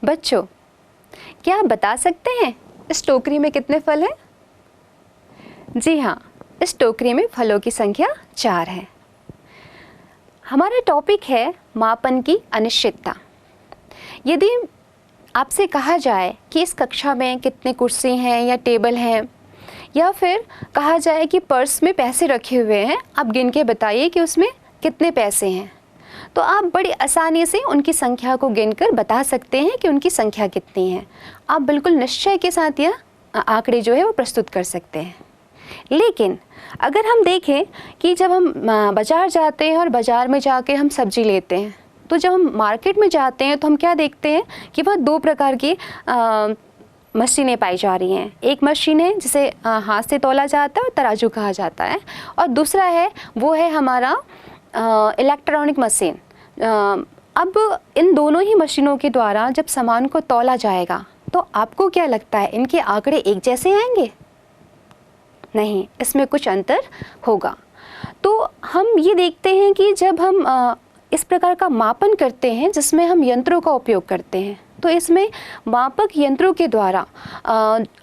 बच्चों, क्या आप बता सकते हैं इस टोकरी में कितने फल हैं? जी हाँ, इस टोकरी में फलों की संख्या 4 है। हमारा टॉपिक है मापन की अनिश्चितता। यदि आपसे कहा जाए कि इस कक्षा में कितने कुर्सी हैं या टेबल हैं, या फिर कहा जाए कि पर्स में पैसे रखे हुए हैं, आप गिन के बताइए कि उसमें कितने पैसे हैं, तो आप बड़ी आसानी से उनकी संख्या को गिनकर बता सकते हैं कि उनकी संख्या कितनी है। आप बिल्कुल निश्चय के साथ यह आंकड़े जो है वो प्रस्तुत कर सकते हैं। लेकिन अगर हम देखें कि जब हम बाज़ार जाते हैं और बाज़ार में जाके हम सब्ज़ी लेते हैं, तो जब हम मार्केट में जाते हैं तो हम क्या देखते हैं कि वह दो प्रकार की मशीनें पाई जा रही हैं। एक मशीन है जिसे हाथ से तौला जाता है और तराजू कहा जाता है, और दूसरा है वो है हमारा इलेक्ट्रॉनिक मशीन। अब इन दोनों ही मशीनों के द्वारा जब सामान को तौला जाएगा तो आपको क्या लगता है, इनके आंकड़े एक जैसे आएंगे? नहीं, इसमें कुछ अंतर होगा। तो हम ये देखते हैं कि जब हम इस प्रकार का मापन करते हैं जिसमें हम यंत्रों का उपयोग करते हैं, तो इसमें मापक यंत्रों के द्वारा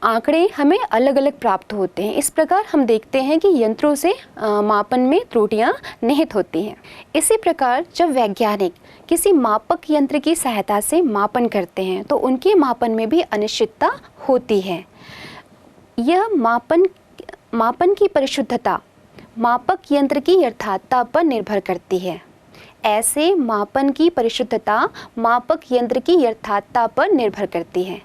आंकड़े हमें अलग अलग प्राप्त होते हैं। इस प्रकार हम देखते हैं कि यंत्रों से मापन में त्रुटियां निहित होती हैं। इसी प्रकार जब वैज्ञानिक किसी मापक यंत्र की सहायता से मापन करते हैं तो उनके मापन में भी अनिश्चितता होती है। यह मापन की परिशुद्धता मापक यंत्र की यथार्थता पर निर्भर करती है। ऐसे मापन की परिशुद्धता मापक यंत्र की यथार्थता पर निर्भर करती है।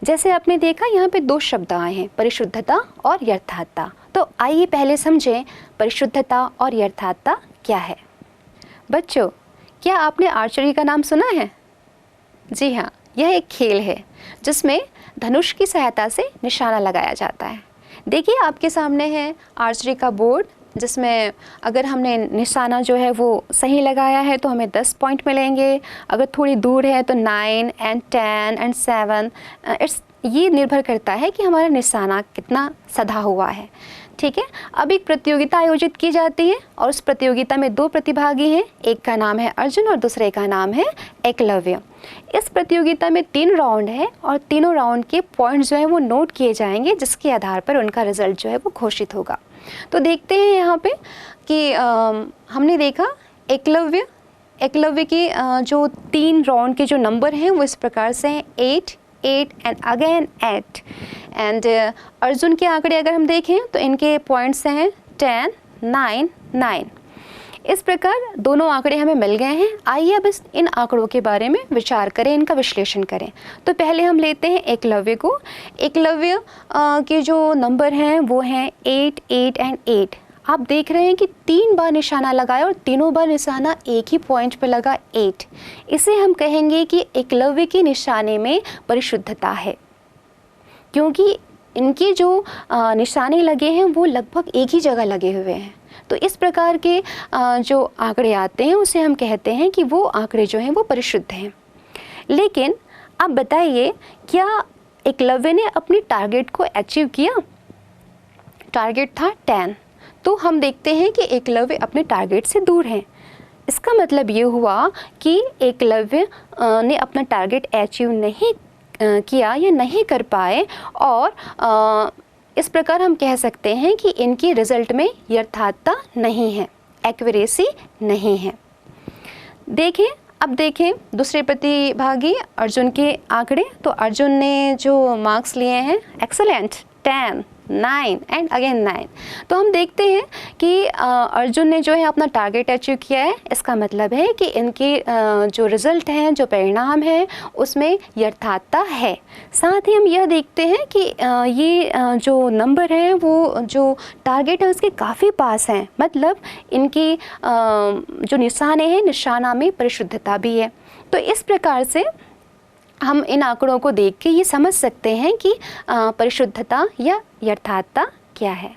जैसे आपने देखा यहाँ पे दो शब्द आए हैं, परिशुद्धता और यथार्थता। तो आइए पहले समझें परिशुद्धता और यथार्थता क्या है। बच्चों, क्या आपने आर्चरी का नाम सुना है? जी हाँ, यह एक खेल है जिसमें धनुष की सहायता से निशाना लगाया जाता है। देखिए आपके सामने है आर्चरी का बोर्ड, जिसमें अगर हमने निशाना जो है वो सही लगाया है तो हमें 10 पॉइंट मिलेंगे। अगर थोड़ी दूर है तो 9 and 10 and 7। ये निर्भर करता है कि हमारा निशाना कितना सधा हुआ है। ठीक है, अब एक प्रतियोगिता आयोजित की जाती है और उस प्रतियोगिता में दो प्रतिभागी हैं, एक का नाम है अर्जुन और दूसरे का नाम है एकलव्य। इस प्रतियोगिता में 3 राउंड है और तीनों राउंड के पॉइंट्स जो है वो नोट किए जाएंगे, जिसके आधार पर उनका रिजल्ट जो है वो घोषित होगा। तो देखते हैं यहाँ पे कि हमने देखा एकलव्य की जो 3 राउंड के जो नंबर हैं वो इस प्रकार से हैं 8 8 एंड अगेन 8। एंड अर्जुन के आंकड़े अगर हम देखें तो इनके पॉइंट्स हैं 10 9 9। इस प्रकार दोनों आंकड़े हमें मिल गए हैं। आइए अब इन आंकड़ों के बारे में विचार करें, इनका विश्लेषण करें। तो पहले हम लेते हैं एकलव्य को। एकलव्य के जो नंबर हैं वो हैं 8 8 एंड 8। आप देख रहे हैं कि 3 बार निशाना लगाया और तीनों बार निशाना एक ही पॉइंट पर लगा 8। इसे हम कहेंगे कि एकलव्य के निशाने में परिशुद्धता है, क्योंकि इनके जो निशाने लगे हैं वो लगभग एक ही जगह लगे हुए हैं। तो इस प्रकार के जो आंकड़े आते हैं उसे हम कहते हैं कि वो आंकड़े जो हैं वो परिशुद्ध हैं। लेकिन अब बताइए, क्या एकलव्य ने अपनी टारगेट को अचीव किया? टारगेट था 10, तो हम देखते हैं कि एकलव्य अपने टारगेट से दूर हैं। इसका मतलब ये हुआ कि एकलव्य ने अपना टारगेट अचीव नहीं किया या नहीं कर पाए, और इस प्रकार हम कह सकते हैं कि इनके रिजल्ट में यथार्थता नहीं है, एक्यूरेसी नहीं है। अब देखें दूसरे प्रतिभागी अर्जुन के आंकड़े। तो अर्जुन ने जो मार्क्स लिए हैं एक्सेलेंट 10 9 एंड अगेन 9। तो हम देखते हैं कि अर्जुन ने जो है अपना टारगेट अचीव किया है। इसका मतलब है कि इनके जो रिज़ल्ट हैं, जो परिणाम हैं, उसमें यथार्थता है। साथ ही हम यह देखते हैं कि ये जो नंबर हैं वो जो टारगेट है उसके काफ़ी पास हैं, मतलब इनकी जो निशाने हैं, निशाना में परिशुद्धता भी है। तो इस प्रकार से हम इन आंकड़ों को देख के ये समझ सकते हैं कि परिशुद्धता या यथार्थता क्या है।